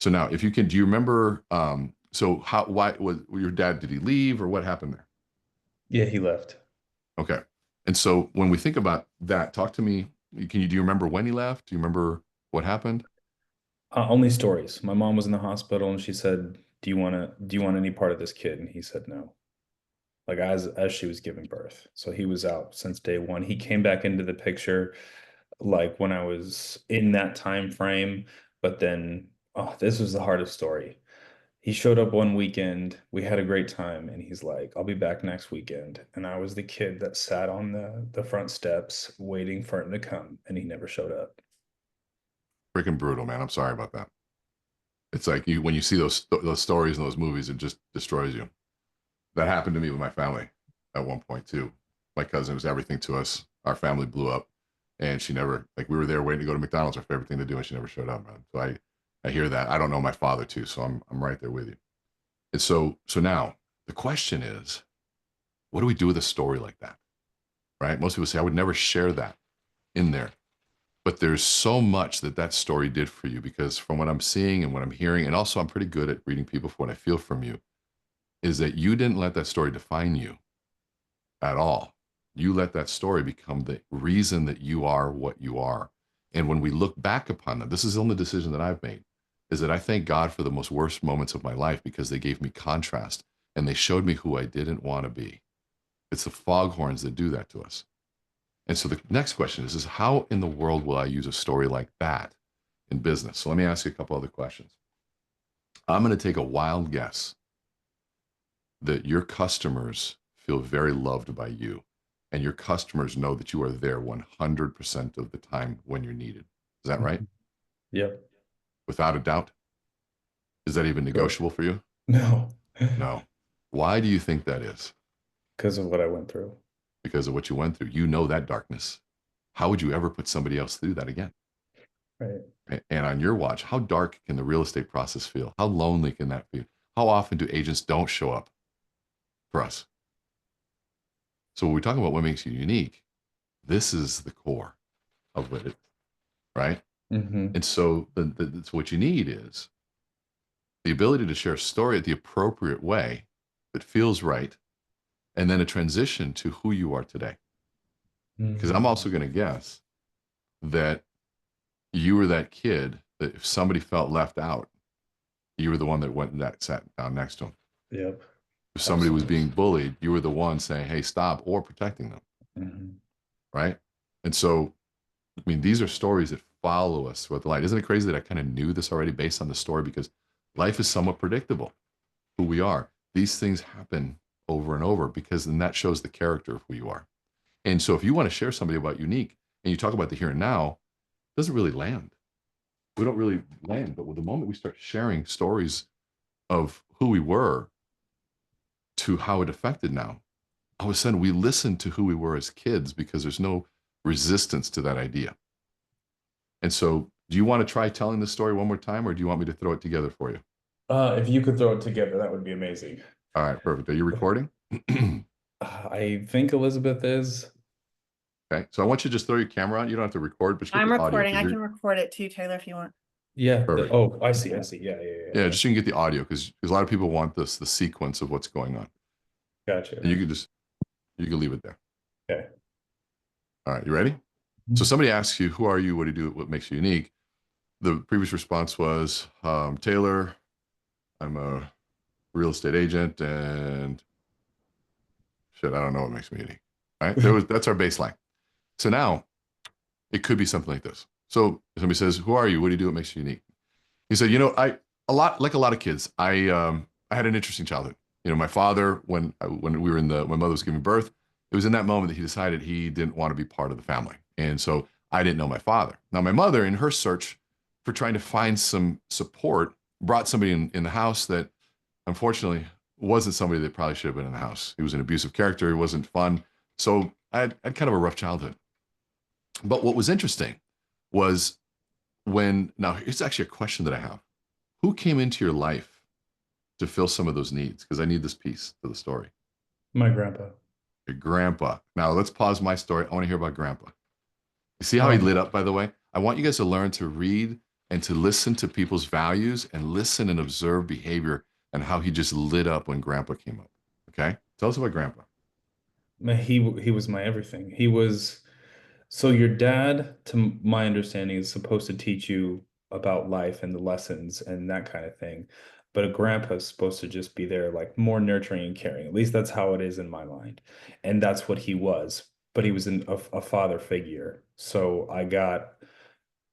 So now, if you can, do you remember, so why was your dad, did he leave or what happened there? Yeah, he left. Okay. And so when we think about that, talk to me. Do you remember when he left? Do you remember what happened? Only stories. My mom was in the hospital and she said, do you want any part of this kid? And he said no. Like as she was giving birth. So he was out since day one. He came back into the picture like when I was in that time frame, but then this was the hardest story. He showed up one weekend, we had a great time, and he's like, I'll be back next weekend. And I was the kid that sat on the front steps waiting for him to come, and he never showed up. Freaking brutal, man. I'm sorry about that. It's like when you see those stories and those movies, it just destroys you. That happened to me with my family at one point too. My cousin was everything to us. Our family blew up, and she never, like, we were there waiting to go to McDonald's, our favorite thing to do, and she never showed up, man. So I hear that. I don't know my father too, so I'm right there with you. And so now the question is, what do we do with a story like that? Right? Most people say I would never share that in there. But there's so much that story did for you, because from what I'm seeing and what I'm hearing, and also I'm pretty good at reading people for what I feel from you, is that you didn't let that story define you at all. You let that story become the reason that you are what you are. And when we look back upon that, this is the only decision that I've made, is that I thank God for the most worst moments of my life, because they gave me contrast and they showed me who I didn't want to be. It's the foghorns that do that to us. And so the next question is how in the world will I use a story like that in business? So let me ask you a couple other questions. I'm going to take a wild guess that your customers feel very loved by you, and your customers know that you are there 100% of the time when you're needed. Is that right? Yep. Without a doubt? Is that even negotiable for you? No. No. Why do you think that is? Because of what I went through. Because of what you went through. You know that darkness. How would you ever put somebody else through that again? Right. And on your watch, how dark can the real estate process feel? How lonely can that feel? How often do agents don't show up for us? So when we talk about what makes you unique, this is the core of what it is, right? Mm-hmm. And so that's what you need is the ability to share a story at the appropriate way that feels right, and then a transition to who you are today. Because I'm also going to guess that you were that kid that if somebody felt left out, you were the one that went and that sat down next to him. Yep. If somebody was being bullied, you were the one saying, hey, stop, or protecting them. Mm-hmm. Right. And so, I mean, these are stories that follow us throughout the life. Isn't it crazy that I kind of knew this already based on the story? Because life is somewhat predictable, who we are. These things happen over and over, because then that shows the character of who you are. And so if you want to share somebody about unique and you talk about the here and now, it doesn't really land. We don't really land. But with the moment we start sharing stories of who we were to how it affected now, all of a sudden we listen to who we were as kids, because there's no resistance to that idea. And so do you want to try telling the story one more time, or do you want me to throw it together for you? If you could throw it together, that would be amazing. All right, perfect. Are you recording? I think Elizabeth is. Okay, so I want you to just throw your camera on. You don't have to record, but just get I'm the audio, recording. 'cause I you're- can record it too, Taylor, if you want. Yeah. Perfect. Oh, I see. Yeah. Yeah, just so you can get the audio, because a lot of people want the sequence of what's going on. Gotcha. And you can leave it there. Okay. All right, you ready? So somebody asks you, who are you? What do you do? What makes you unique? The previous response was, Taylor, I'm a real estate agent, and shit, I don't know what makes me unique. Right? That's our baseline. So now it could be something like this. So somebody says, who are you? What do you do? What makes you unique? He said, like a lot of kids, I had an interesting childhood. My father, when my mother was giving birth, it was in that moment that he decided he didn't want to be part of the family. And so I didn't know my father. Now, my mother, in her search for trying to find some support, brought somebody in the house that unfortunately wasn't somebody that probably should have been in the house. He was an abusive character. He wasn't fun. So I had kind of a rough childhood. But what was interesting was now here's actually a question that I have. Who came into your life to fill some of those needs? Because I need this piece to the story. My grandpa. Your grandpa. Now let's pause my story. I want to hear about grandpa. You see how he lit up, by the way? I want you guys to learn to read and to listen to people's values and listen and observe behavior and how he just lit up when Grandpa came up. Okay, tell us about Grandpa. Man, he was my everything. He was so your dad, to my understanding, is supposed to teach you about life and the lessons and that kind of thing. But a grandpa is supposed to just be there, like more nurturing and caring. At least that's how it is in my mind. And that's what he was. But he was a father figure. So I got,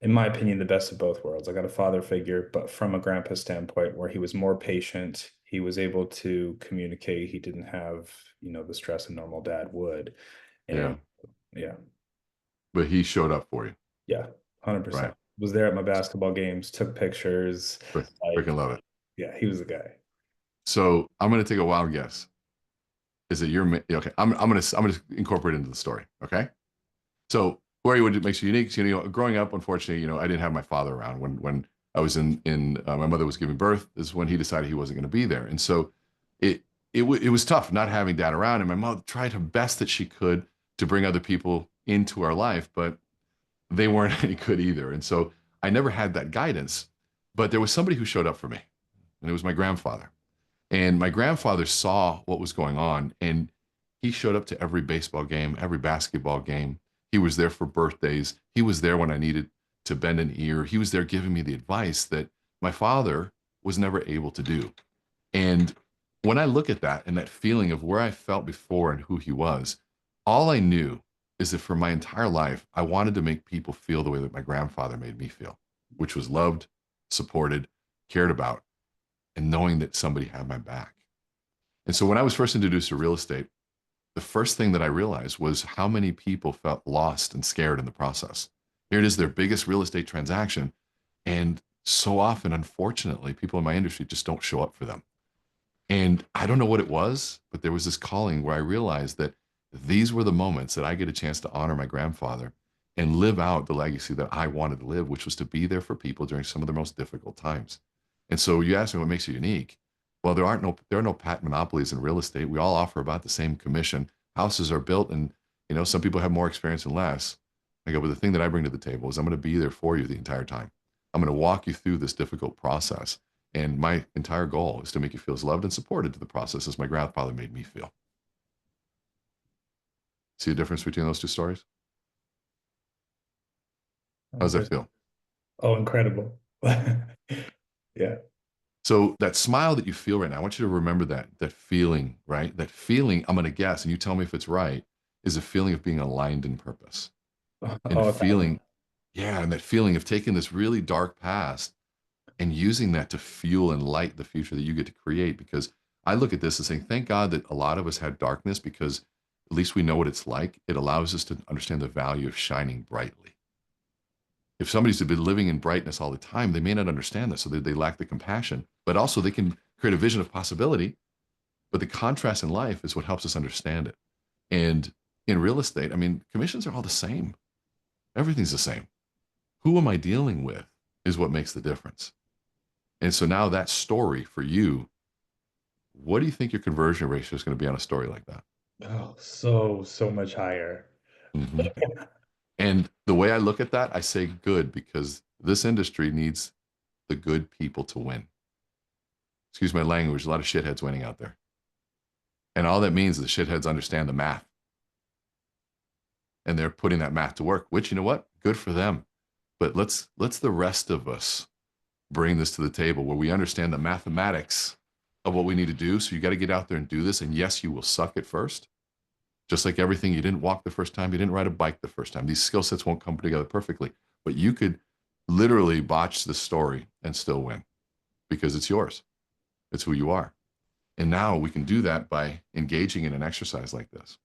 in my opinion, the best of both worlds. I got a father figure, but from a grandpa standpoint, where he was more patient, he was able to communicate. He didn't have, the stress a normal dad would. Yeah, And yeah, but he showed up for you, yeah, right? 100%. Was there at my basketball games, took pictures. Freaking Like, love it. yeah, he was the guy. So I'm going to take a wild guess. Is it your okay? I'm gonna incorporate it into the story. Okay. So where you would makes you unique. So, growing up, unfortunately, I didn't have my father around when I was in my mother was giving birth. Is when he decided he wasn't going to be there, and so it was tough not having dad around. And my mom tried her best that she could to bring other people into our life, but they weren't any good either. And so I never had that guidance. But there was somebody who showed up for me, and it was my grandfather. And my grandfather saw what was going on, and he showed up to every baseball game, every basketball game. He was there for birthdays. He was there when I needed to bend an ear. He was there giving me the advice that my father was never able to do. And when I look at that and that feeling of where I felt before and who he was, all I knew is that for my entire life, I wanted to make people feel the way that my grandfather made me feel, which was loved, supported, cared about, and knowing that somebody had my back. And so when I was first introduced to real estate, the first thing that I realized was how many people felt lost and scared in the process. Here it is, their biggest real estate transaction. And so often, unfortunately, people in my industry just don't show up for them. And I don't know what it was, but there was this calling where I realized that these were the moments that I get a chance to honor my grandfather and live out the legacy that I wanted to live, which was to be there for people during some of the most difficult times. And so you asked me what makes it unique. Well, there are no patent monopolies in real estate. We all offer about the same commission. Houses are built, and some people have more experience and less. I go, but the thing that I bring to the table is I'm going to be there for you the entire time. I'm going to walk you through this difficult process. And my entire goal is to make you feel as loved and supported to the process as my grandfather made me feel. See the difference between those two stories? How does that feel? Oh, incredible. Yeah. So that smile that you feel right now, I want you to remember that feeling, right? That feeling, I'm going to guess, and you tell me if it's right, is a feeling of being aligned in purpose. And Oh, feeling, yeah, and that feeling of taking this really dark past and using that to fuel and light the future that you get to create. Because I look at this as saying, thank God that a lot of us had darkness, because at least we know what it's like. It allows us to understand the value of shining brightly. If somebody's been living in brightness all the time, they may not understand this, so they lack the compassion, but also they can create a vision of possibility. But the contrast in life is what helps us understand it. And in real estate, I mean, commissions are all the same. Everything's the same. Who am I dealing with is what makes the difference. And so now that story for you, what do you think your conversion ratio is going to be on a story like that? Oh, so much higher. Mm-hmm. And the way I look at that, I say good, because this industry needs the good people to win. Excuse my language, a lot of shitheads winning out there. And all that means is the shitheads understand the math. And they're putting that math to work, which, you know what? Good for them. But let's the rest of us bring this to the table where we understand the mathematics of what we need to do. So you got to get out there and do this. And yes, you will suck at first. Just like everything, you didn't walk the first time, you didn't ride a bike the first time. These skill sets won't come together perfectly, but you could literally botch the story and still win, because it's yours. It's who you are. And now we can do that by engaging in an exercise like this.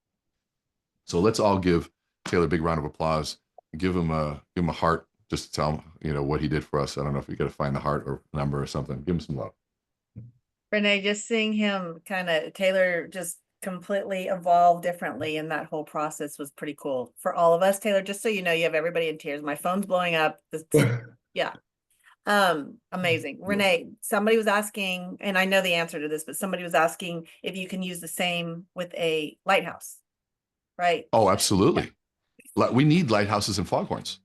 So let's all give Taylor a big round of applause. Give him a heart, just to tell him, what he did for us. I don't know if you got to find the heart or number or something. Give him some love. Rene, just seeing him Taylor just completely evolve differently, and that whole process was pretty cool for all of us. Taylor, just so you know, you have everybody in tears. My phone's blowing up. Yeah. Amazing. Rene, somebody was asking, and I know the answer to this, but somebody was asking if you can use the same with a lighthouse, right? Oh, absolutely. We need lighthouses and foghorns.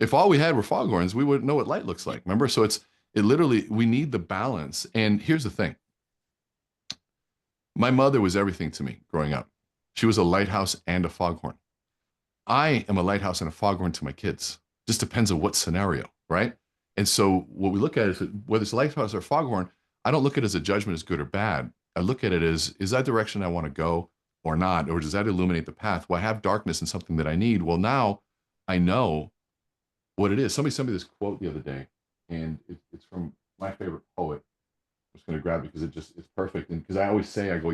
If all we had were foghorns, we wouldn't know what light looks like. Remember? So it literally, we need the balance. And here's the thing. My mother was everything to me growing up. She was a lighthouse and a foghorn. I am a lighthouse and a foghorn to my kids. Just depends on what scenario, right? And so what we look at is whether it's lighthouse or foghorn, I don't look at it as a judgment as good or bad. I look at it as, is that direction I want to go or not? Or does that illuminate the path? Well, I have darkness in something that I need. Well, now I know what it is. Somebody sent me this quote the other day, and it's from my favorite poet. I'm just going to grab it because it's perfect. And because I always say, I go,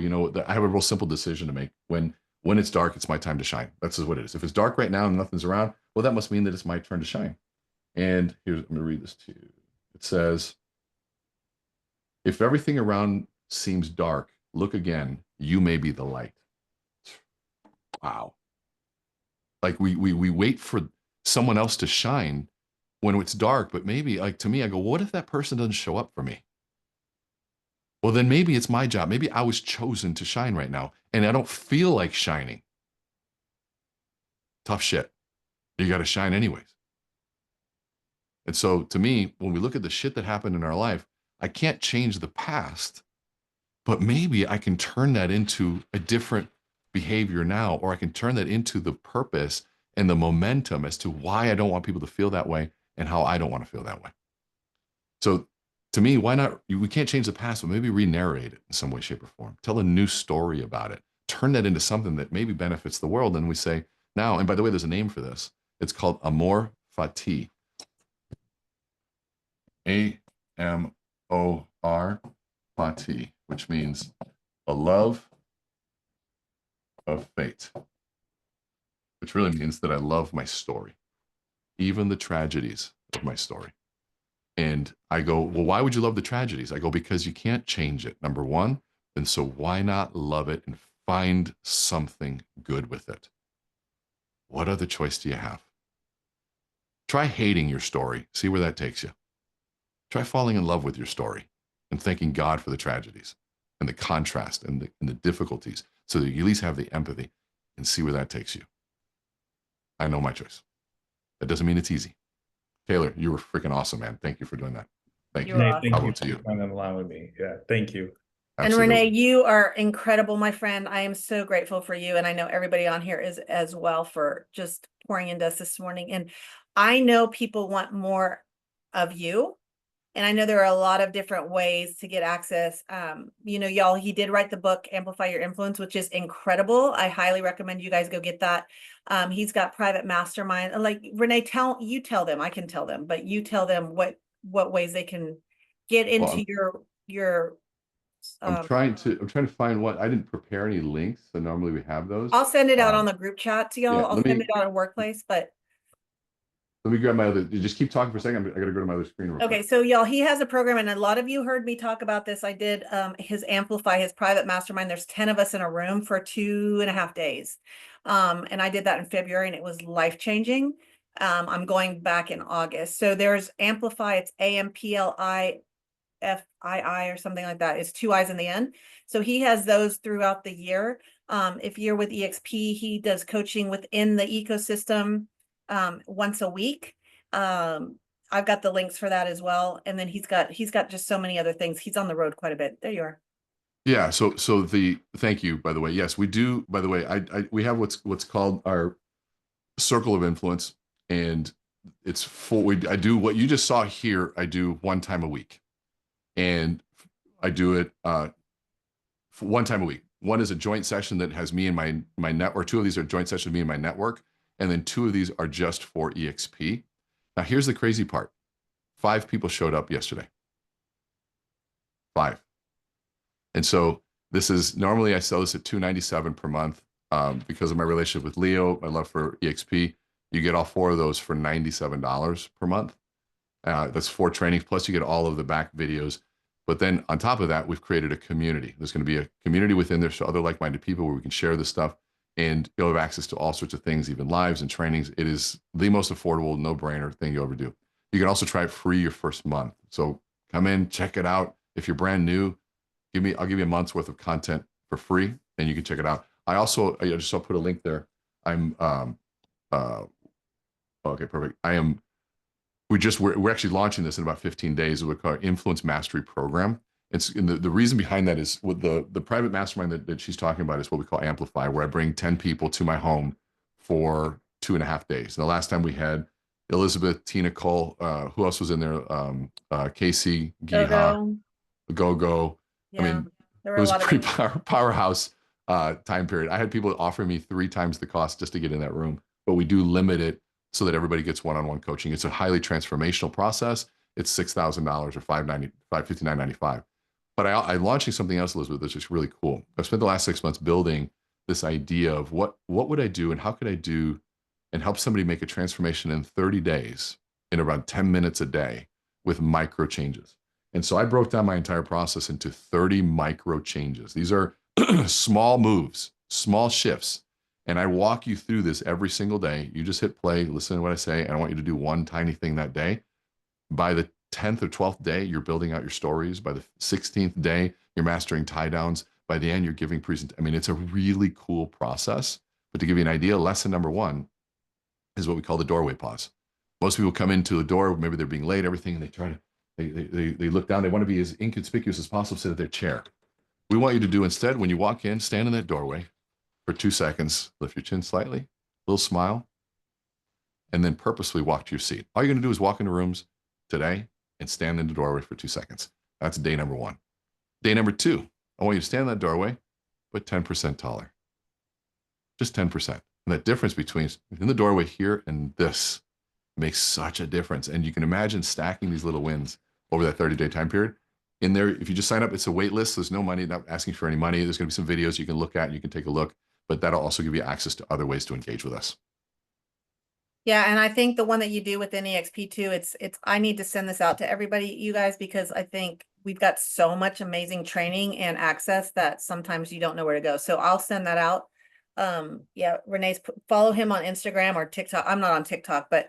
I have a real simple decision to make. When it's dark, it's my time to shine. That's just what it is. If it's dark right now and nothing's around, well, that must mean that it's my turn to shine. And I'm going to read this to you. It says, if everything around seems dark, look again. You may be the light. Wow. Like we wait for someone else to shine when it's dark, but maybe, like, to me, I go, what if that person doesn't show up for me? Well, then maybe it's my job. Maybe I was chosen to shine right now, and I don't feel like shining. Tough shit. You got to shine anyways. And so to me, when we look at the shit that happened in our life, I can't change the past, but maybe I can turn that into a different behavior now, or I can turn that into the purpose and the momentum as to why I don't want people to feel that way and how I don't want to feel that way. So to me, why not? We can't change the past, but maybe re-narrate it in some way, shape, or form. Tell a new story about it. Turn that into something that maybe benefits the world. And we say now, and by the way, there's a name for this. It's called Amor Fati. A-M-O-R Fati, which means a love of fate, which really means that I love my story, even the tragedies of my story. And I go, well, why would you love the tragedies? I go, because you can't change it, number one. And so why not love it and find something good with it? What other choice do you have? Try hating your story. See where that takes you. Try falling in love with your story and thanking God for the tragedies and the contrast and the difficulties so that you at least have the empathy, and see where that takes you. I know my choice. That doesn't mean it's easy. Taylor, you were freaking awesome, man. Thank you for doing that. Thank you. You're Nate, awesome. thank Bravo you to you. for coming along with me. Yeah, thank you. And Absolutely. Rene, you are incredible, my friend. I am so grateful for you. And I know everybody on here is as well, for just pouring into us this morning. And I know people want more of you. And I know there are a lot of different ways to get access. Y'all, he did write the book, Amplify Your Influence, which is incredible. I highly recommend you guys go get that. He's got private mastermind. Like, Rene, tell them, I can tell them, but you tell them what ways they can get into your I'm trying to find what I didn't prepare any links. So normally we have those. I'll send it out on the group chat to y'all. yeah, I'll send it out in workplace, but let me grab my other, just keep talking for a second. I gotta go to my other screen real okay, quick. so y'all, he has a program, and a lot of you heard me talk about this. I did his Amplify, his private mastermind. There's 10 of us in a room for 2.5 days. And I did that in February, and it was life-changing. I'm going back in August. So there's Amplify, it's AMPLIFII or something like that. It's 2 I's in the end. So he has those throughout the year. If you're with EXP, he does coaching within the ecosystem once a week. I've got the links for that as well. And then he's got just so many other things. He's on the road quite a bit. There you are. Yeah. So thank you, by the way. Yes, we do. By the way, we have what's called our circle of influence, and it's I do what you just saw here. I do 1 time a week, and I do it one time a week. One is a joint session that has me and my network. 2 of these are joint sessions with me and my network, and then 2 of these are just for EXP. Now, here's the crazy part. 5 people showed up yesterday. 5. And so this is, normally I sell this at $297 per month because of my relationship with Leo, my love for EXP. You get all 4 of those for $97 per month. That's 4 trainings, plus you get all of the back videos. But then on top of that, we've created a community. There's going to be a community within there, so other like-minded people where we can share this stuff, and you'll have access to all sorts of things, even lives and trainings. It is the most affordable, no-brainer thing you'll ever do. You can also try it free your first month. So come in, check it out. If you're brand new, I'll give you a month's worth of content for free, and you can check it out. I just put a link there. Okay, perfect. I am we're actually launching this in about 15 days. We call it Influence Mastery Program. And the reason behind that is with the private mastermind that she's talking about is what we call Amplify, where I bring 10 people to my home for 2.5 days. And the last time we had Elizabeth, Tina Cole, who else was in there? Casey, Giha, Go. Yeah, I mean, there it were a was a lot of pretty things. powerhouse time period. I had people offer me 3 times the cost just to get in that room, but we do limit it so that everybody gets one-on-one coaching. It's a highly transformational process. It's $6,000 or $559.95. But I'm launching something else, Elizabeth, that's just really cool. I've spent the last 6 months building this idea of what would I do and how could I do and help somebody make a transformation in 30 days in around 10 minutes a day with micro changes. And so I broke down my entire process into 30 micro changes. These are small moves, small shifts. And I walk you through this every single day. You just hit play, listen to what I say, and I want you to do one tiny thing that day. By the 10th or 12th day, you're building out your stories. By the 16th day, you're mastering tie downs. By the end, you're giving I mean, it's a really cool process. But to give you an idea, lesson number 1 is what we call the doorway pause. Most people come into a door, maybe they're being late, everything, and they try to, they look down. They want to be as inconspicuous as possible, sit at their chair. We want you to do instead, when you walk in, stand in that doorway for 2 seconds, lift your chin slightly, a little smile, and then purposely walk to your seat. All you're going to do is walk into rooms today and stand in the doorway for 2 seconds. That's day number 1. Day number 2, I want you to stand in that doorway, but 10% taller. Just 10%. And that difference between in the doorway here and this makes such a difference. And you can imagine stacking these little wins over that 30-day time period. In there, if you just sign up, it's a wait list. There's no money, not asking for any money. There's going to be some videos you can look at, you can take a look, but that'll also give you access to other ways to engage with us. Yeah, and I think the one that you do with NEXP too, it's I need to send this out to everybody, you guys, because I think we've got so much amazing training and access that sometimes you don't know where to go. So I'll send that out. Yeah, Renee's follow him on Instagram or TikTok. I'm not on TikTok, but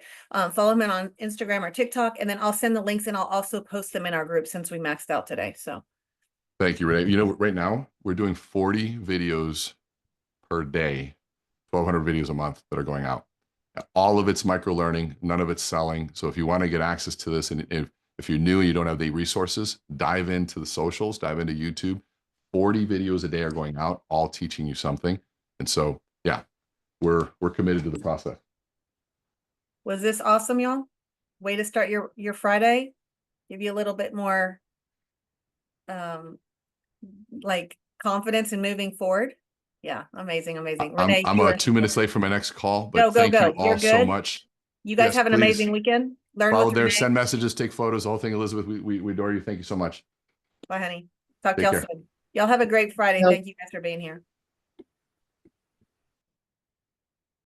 follow him on Instagram or TikTok, and then I'll send the links and I'll also post them in our group since we maxed out today. So Thank you, Renee. You know, right now we're doing 40 videos per day, 1,200 videos a month that are going out. All of it's micro learning, none of it's selling. So if you want to get access to this, and if you're new and you don't have the resources, dive into the socials, dive into YouTube. 40 videos a day are going out, all teaching you something. And so, yeah, we're committed to the process. was this awesome, y'all? Way to start your Friday. Give you a little bit more like confidence in moving forward. Yeah, amazing. Renee, I'm you are 2 minutes late for my next call, but go. thank you all You're so good. much. You guys Yes, have an please. amazing weekend. Learn Follow with there, Renee. send messages, take photos, the whole thing. Elizabeth, we adore you. Thank you so much. Bye, honey. Talk to Take y'all care. soon. Y'all have a great Friday. Yep. Thank you guys for being here.